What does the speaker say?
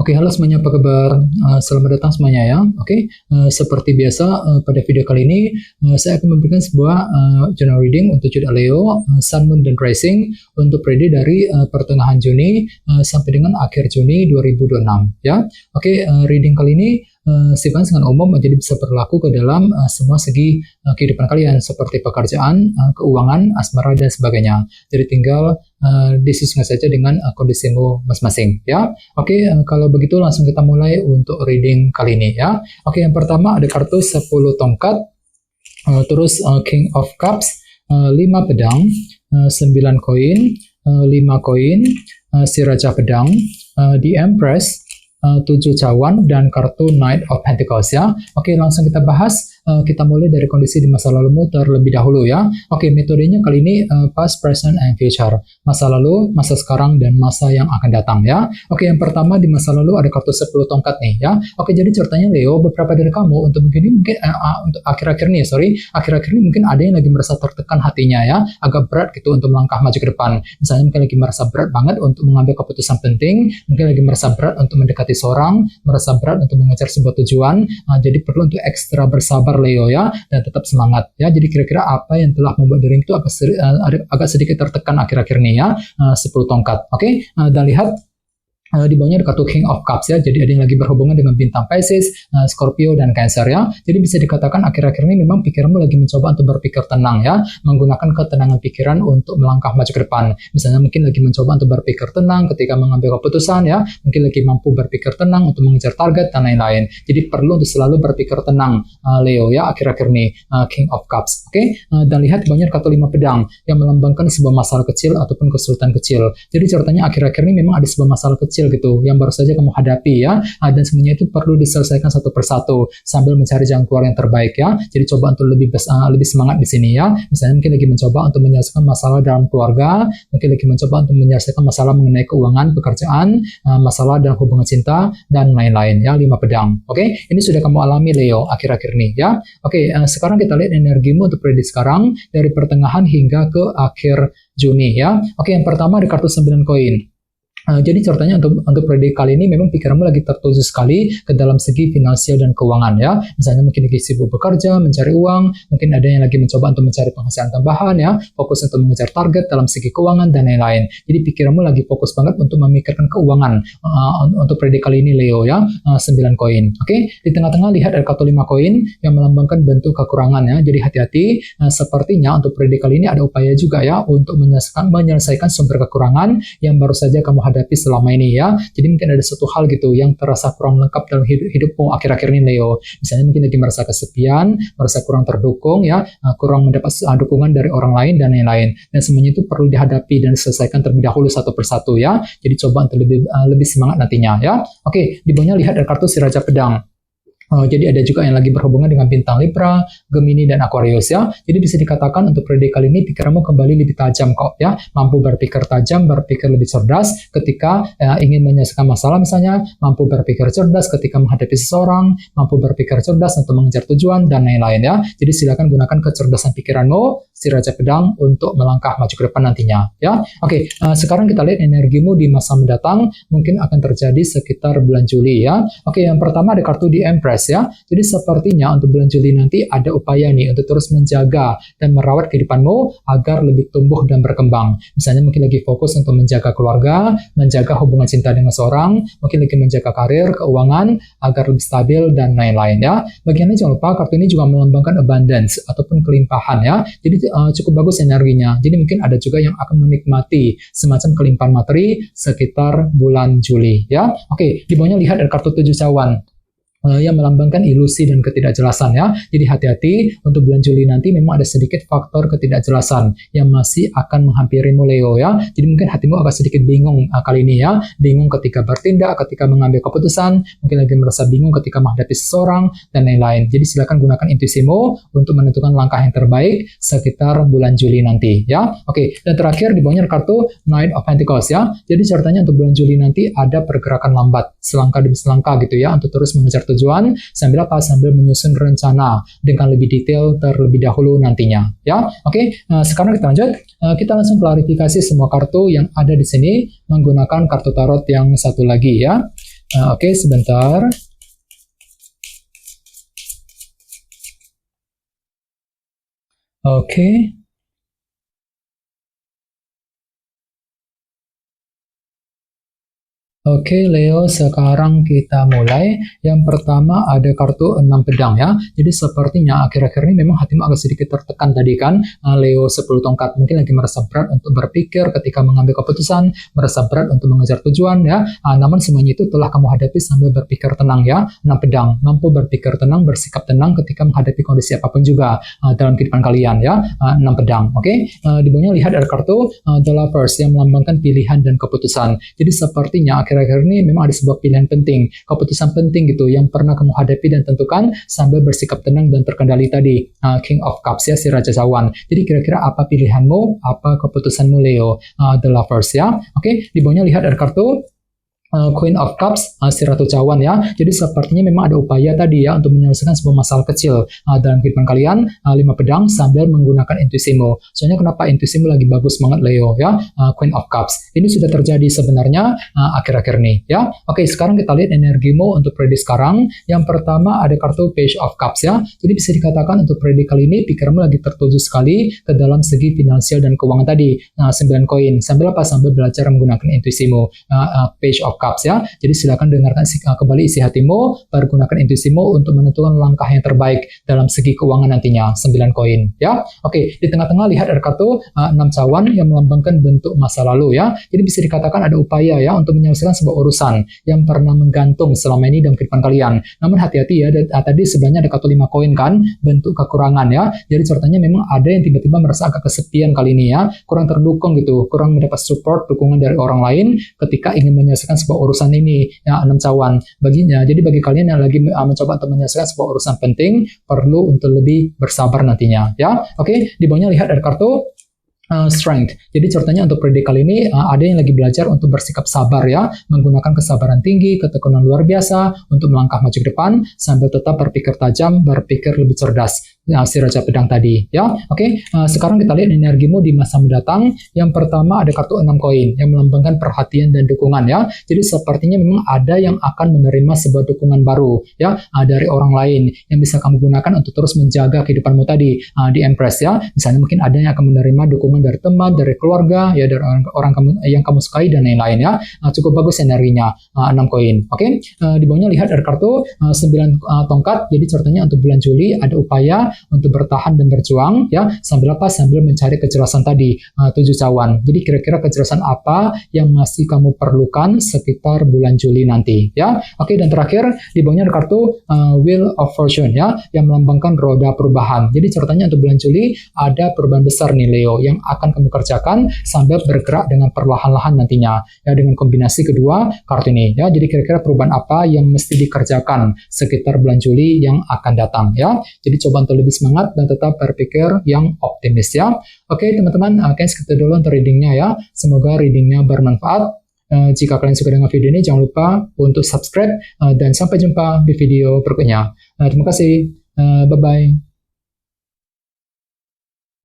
Oke, halo semuanya, apa kabar? Selamat datang semuanya ya. Oke, seperti biasa pada video kali ini saya akan memberikan sebuah general reading untuk zodiak Leo, Sun, Moon, dan Rising untuk periode dari pertengahan Juni sampai dengan akhir Juni 2026 ya. Oke, reading kali ini sifatnya sangat umum, jadi bisa berlaku ke dalam semua segi kehidupan kalian seperti pekerjaan, keuangan, asmara, dan sebagainya. Jadi tinggal disesuaikan saja dengan kondisimu masing-masing ya. Oke, kalau begitu langsung kita mulai untuk reading kali ini ya. Oke, yang pertama ada kartu 10 tongkat, terus King of Cups, 5 pedang, 9 koin, 5 koin, si Raja Pedang, The Empress, 7 cawan, dan kartu Knight of Pentacles ya. Oke, langsung kita bahas. Kita mulai dari kondisi di masa lalumu terlebih dahulu ya. Oke, metodenya kali ini past, present, and future. Masa lalu, masa sekarang, dan masa yang akan datang ya. Oke, yang pertama di masa lalu ada kartu 10 tongkat nih ya. Oke, jadi ceritanya Leo, beberapa dari kamu untuk begini mungkin untuk akhir-akhir ini mungkin ada yang lagi merasa tertekan hatinya ya, agak berat gitu untuk melangkah maju ke depan. Misalnya mungkin lagi merasa berat banget untuk mengambil keputusan penting, mungkin lagi merasa berat untuk mendekati seorang, merasa berat untuk mengejar sebuah tujuan. Jadi perlu untuk ekstra bersabar Leo ya, dan tetap semangat ya. Jadi kira-kira apa yang telah membuat dirimu itu agak sedikit tertekan akhir-akhir ini ya, 10 tongkat. Oke, dan lihat di bawahnya ada kartu King of Cups ya, jadi ada yang lagi berhubungan dengan bintang Pisces, Scorpio, dan Cancer ya. Jadi bisa dikatakan akhir-akhir ini memang pikiranmu lagi mencoba untuk berpikir tenang ya, menggunakan ketenangan pikiran untuk melangkah maju ke depan. Misalnya mungkin lagi mencoba untuk berpikir tenang ketika mengambil keputusan ya, mungkin lagi mampu berpikir tenang untuk mengejar target dan lain-lain. Jadi perlu untuk selalu berpikir tenang Leo ya akhir-akhir ini, King of Cups. Oke, dan lihat di bawahnya kartu 5 pedang yang melambangkan sebuah masalah kecil ataupun kesulitan kecil. Jadi ceritanya akhir-akhir ini memang ada sebuah masalah kecil gitu yang baru saja kamu hadapi ya, dan semuanya itu perlu diselesaikan satu persatu sambil mencari jalan keluar yang terbaik ya. Jadi coba untuk lebih semangat di sini ya. Misalnya mungkin lagi mencoba untuk menyelesaikan masalah dalam keluarga, mungkin lagi mencoba untuk menyelesaikan masalah mengenai keuangan, pekerjaan, masalah dalam hubungan cinta, dan lain-lain ya. 5 pedang. Oke, ini sudah kamu alami Leo akhir-akhir ini ya. Oke, sekarang kita lihat energimu untuk periode sekarang dari pertengahan hingga ke akhir Juni ya. Oke, yang pertama ada kartu 9 koin. Jadi ceritanya untuk periode kali ini memang pikiranmu lagi tertuju sekali ke dalam segi finansial dan keuangan ya. Misalnya mungkin lagi sibuk bekerja, mencari uang, mungkin ada yang lagi mencoba untuk mencari penghasilan tambahan ya, fokus untuk mengejar target dalam segi keuangan dan lain-lain. Jadi pikiranmu lagi fokus banget untuk memikirkan keuangan untuk periode kali ini Leo ya, 9 koin. Oke, di tengah-tengah lihat ada kartu 5 koin yang melambangkan bentuk kekurangan ya. Jadi hati-hati, sepertinya untuk periode kali ini ada upaya juga ya untuk menyelesaikan sumber kekurangan yang baru saja kamu hadapi selama ini ya. Jadi mungkin ada satu hal gitu yang terasa kurang lengkap dalam hidupmu akhir-akhir ini Leo. Misalnya mungkin lagi merasa kesepian, merasa kurang terdukung ya, kurang mendapat dukungan dari orang lain dan lain-lain. Dan semuanya itu perlu dihadapi dan diselesaikan terlebih dahulu satu persatu ya. Jadi coba untuk lebih semangat nantinya ya. Oke, di bawahnya lihat ada kartu si Raja Pedang. Jadi ada juga yang lagi berhubungan dengan bintang Libra, Gemini, dan Aquarius ya. Jadi bisa dikatakan untuk periode kali ini pikiranmu kembali lebih tajam kok ya. Mampu berpikir tajam, berpikir lebih cerdas ketika ingin menyelesaikan masalah misalnya, mampu berpikir cerdas ketika menghadapi seseorang, mampu berpikir cerdas untuk mengejar tujuan, dan lain-lain ya. Jadi silakan gunakan kecerdasan pikiranmu, si Raja Pedang, untuk melangkah maju ke depan nantinya ya. Oke, sekarang kita lihat energimu di masa mendatang mungkin akan terjadi sekitar bulan Juli ya. Oke, yang pertama ada kartu The Empress ya. Jadi sepertinya untuk bulan Juli nanti ada upaya nih untuk terus menjaga dan merawat kehidupanmu agar lebih tumbuh dan berkembang. Misalnya mungkin lagi fokus untuk menjaga keluarga, menjaga hubungan cinta dengan seorang, mungkin lagi menjaga karir, keuangan agar lebih stabil dan lain-lain ya. Bagian ini jangan lupa kartu ini juga melambangkan abundance ataupun kelimpahan ya. Jadi cukup bagus energinya. Jadi mungkin ada juga yang akan menikmati semacam kelimpahan materi sekitar bulan Juli ya. Oke, di bawahnya lihat ada kartu 7 cawan yang melambangkan ilusi dan ketidakjelasan ya. Jadi hati-hati untuk bulan Juli nanti memang ada sedikit faktor ketidakjelasan yang masih akan menghampirimu Leo ya. Jadi mungkin hatimu agak sedikit bingung kali ini ya. Bingung ketika bertindak, ketika mengambil keputusan, mungkin lagi merasa bingung ketika menghadapi seseorang dan lain-lain. Jadi silakan gunakan intuisimu untuk menentukan langkah yang terbaik sekitar bulan Juli nanti ya. Oke, dan terakhir di bawahnya kartu Knight of Pentacles ya. Jadi ceritanya untuk bulan Juli nanti ada pergerakan lambat selangkah demi selangkah gitu ya untuk terus mengejar tujuan sambil menyusun rencana dengan lebih detail terlebih dahulu nantinya ya. Oke, sekarang kita lanjut. Kita langsung klarifikasi semua kartu yang ada di sini menggunakan kartu tarot yang satu lagi ya. Oke, sebentar. Oke. Oke, Leo, sekarang kita mulai. Yang pertama ada kartu 6 pedang ya. Jadi sepertinya akhir-akhir ini memang hatimu agak sedikit tertekan tadi kan, Leo 10 tongkat. Mungkin lagi merasa berat untuk berpikir ketika mengambil keputusan, merasa berat untuk mengejar tujuan ya. Namun semuanya itu telah kamu hadapi sambil berpikir tenang ya. 6 pedang, mampu berpikir tenang, bersikap tenang ketika menghadapi kondisi apapun juga dalam kehidupan kalian ya. 6 pedang, oke. Di bawahnya lihat ada kartu The Lovers yang melambangkan pilihan dan keputusan. Jadi sepertinya akhir-akhir ini memang ada sebuah pilihan penting, keputusan penting gitu yang pernah kamu hadapi dan tentukan sambil bersikap tenang dan terkendali tadi. King of Cups ya, si Raja Cawan. Jadi kira-kira apa pilihanmu, apa keputusanmu Leo? The Lovers ya. Oke, di bawahnya lihat ada kartu Queen of Cups, si Ratu Cawan ya. Jadi sepertinya memang ada upaya tadi ya untuk menyelesaikan sebuah masalah kecil dalam kehidupan kalian. 5 pedang sambil menggunakan intuisimu. Soalnya kenapa intuisimu lagi bagus banget Leo ya. Queen of Cups. Ini sudah terjadi sebenarnya akhir-akhir ini ya. Oke, sekarang kita lihat energimu untuk prediksi sekarang. Yang pertama ada kartu Page of Cups ya. Jadi bisa dikatakan untuk prediksi kali ini pikiranmu lagi tertuju sekali ke dalam segi finansial dan keuangan tadi. 9 koin. Sambil apa? Sambil belajar menggunakan intuisimu. Page of Cups ya. Jadi silakan dengarkan kembali isi hatimu, pergunakan intuisimu untuk menentukan langkah yang terbaik dalam segi keuangan nantinya. 9 koin ya. Oke, di tengah-tengah lihat ada kartu 6 cawan yang melambangkan bentuk masa lalu ya. Jadi bisa dikatakan ada upaya ya untuk menyelesaikan sebuah urusan yang pernah menggantung selama ini dalam kehidupan kalian. Namun hati-hati ya, tadi sebelahnya ada kartu 5 koin kan, bentuk kekurangan ya. Jadi ceritanya memang ada yang tiba-tiba merasa agak kesepian kali ini ya, kurang terdukung gitu, kurang mendapat support, dukungan dari orang lain ketika ingin menyelesaikan sebuah urusan ini ya, 6 cawan baginya. Jadi bagi kalian yang lagi mencoba untuk menyelesaikan sebuah urusan penting, perlu untuk lebih bersabar nantinya ya. Oke, di bawahnya lihat ada kartu strength. Jadi ceritanya untuk prediksi kali ini ada yang lagi belajar untuk bersikap sabar ya, menggunakan kesabaran tinggi, ketekunan luar biasa untuk melangkah maju ke depan sambil tetap berpikir tajam, berpikir lebih cerdas. Si Raja Pedang tadi ya. Oke, sekarang kita lihat energimu di masa mendatang. Yang pertama ada kartu 6 koin yang melambangkan perhatian dan dukungan ya. Jadi sepertinya memang ada yang akan menerima sebuah dukungan baru ya dari orang lain yang bisa kamu gunakan untuk terus menjaga kehidupanmu tadi di Empress ya. Misalnya mungkin ada yang akan menerima dukungan dari teman, dari keluarga, ya dari orang yang kamu sukai dan lain-lain ya. Cukup bagus energinya 6 koin. Oke, di bawahnya lihat ada kartu 9 tongkat. Jadi ceritanya untuk bulan Juli ada upaya untuk bertahan dan berjuang ya. Sambil apa? Sambil mencari kejelasan tadi 7 cawan. Jadi kira-kira kejelasan apa yang masih kamu perlukan sekitar bulan Juli nanti ya. Oke, dan terakhir di bawahnya ada kartu Wheel of Fortune ya, yang melambangkan roda perubahan. Jadi ceritanya untuk bulan Juli ada perubahan besar nih Leo yang akan kamu kerjakan sambil bergerak dengan perlahan-lahan nantinya ya, dengan kombinasi kedua kartu ini ya. Jadi kira-kira perubahan apa yang mesti dikerjakan sekitar bulan Juli yang akan datang ya. Jadi coba untuk lebih semangat dan tetap berpikir yang optimis ya. Oke teman-teman, segitu dulu untuk readingnya ya. Semoga readingnya bermanfaat. Jika kalian suka dengan video ini, jangan lupa untuk subscribe dan sampai jumpa di video berikutnya. Terima kasih. Bye-bye.